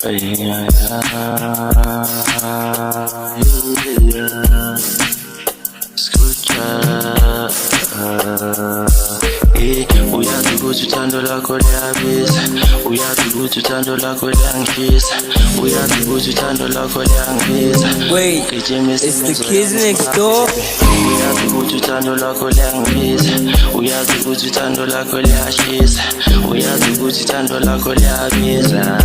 Yeah, escucha, uyazi ukuthi uthando lakho liyabiza, uyazi ukuthi uthando lakho liyangishisa, uyazi ukuthi uthando lakho liyangibiza. Wait, it's the kids next door. Uyazi ukuthi uthando lakho liyangibiza, uyazi ukuthi uthando lakho liyashisa, uyazi ukuthi uthando lakho liyabiza.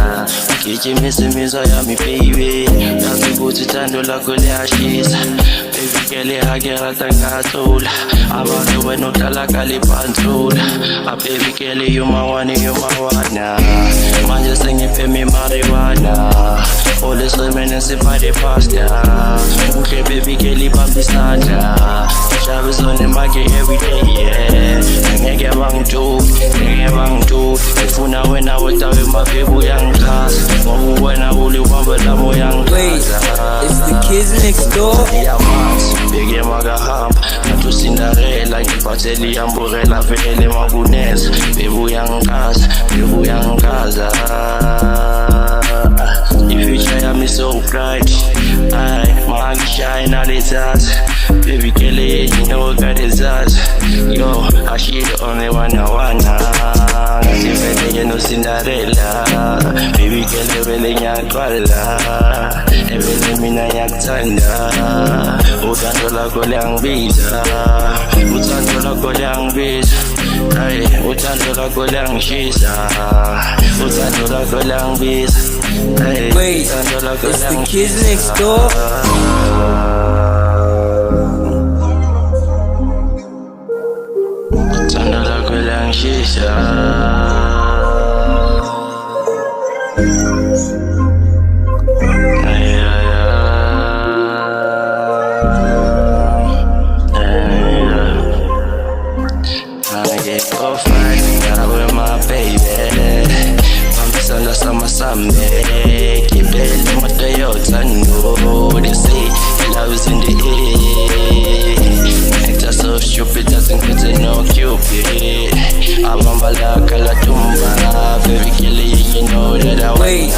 Gijimisa imizwa yami baby, uyazi ukuthi uthando lakho liyashisa. Baby girl ihakera tangathula, abantu wena uhlala kaliphanthula. Baby girl you my one, you my one. Manje sengiphema imarijuana, all women siphathe faster. Uhle baby girl ibambe isandla, shabe zone make everyday yeah. Ngeke bangijuke, ngifuna wena wethawe mababy uyangichaza, ngoba wena ulibamba lami uyangichaza. It's the kids next door. Beke makahamba nathi uSinderella, ngiphathele iyamburela vele makuneza. Baby uyangichaza, baby uyangichaza. Ifuture yami so bright, ay mangishine aletaza. Baby girl you know got his eyes. Yo, I she the only one I wanna. Ngati vele yena uSinderella, baby girl vele ngiyaqala, vele mina ngiyakuthanda. Uthando lakho liyangibiza, uthando lakho liyangibiza, ay uthando lakho liyangishisa, uthando lakho liyangibiza. Wait, it's the kids next door. Uthando lakho liyangishisa. Go find out with my baby. Pambisana sama-same, kibele motoyota no. They say love is in the air. Act so stupid, doesn't get to know Cupid. Abamba la kalatumba, baby kill it, you know that I Wait,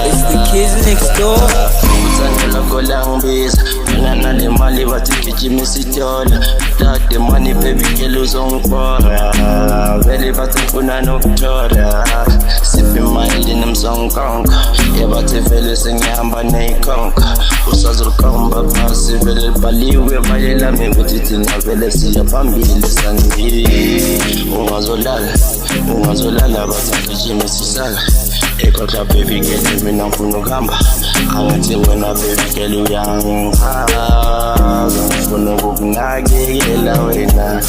it's the kids next door. Uthando lakho liyangibiza, mina nale mali bathi gijimisa itolo. Without the money baby girl uzongibora, vele bathi ngifuna nokuthola. Siphi imali nemzonkonko, bathi vele sengihamba neyikhonko. Usazokhomba phasi vele libhaliwe vale lami ukuthi thina vele siya phambili sangili. Ungazolala bathi gijimisa isaka. Ekhohla baby girl mina ngifuna ukuhamba, angathi wena baby girl uyangichaza. Ngifuna ukukunakekela wena,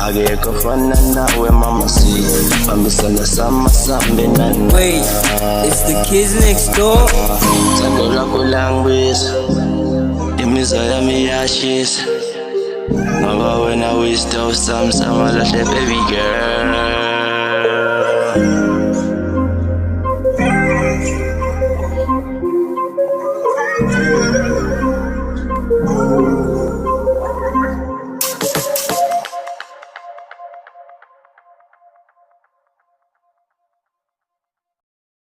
akekho fana nawe mama si. Pambisana sama-same nana. Wait, it's the kids next door. Uthando lakho liyangibiza, imizwa yami iyashisa, ngoba wena uyisitofu sami samalahle baby girl.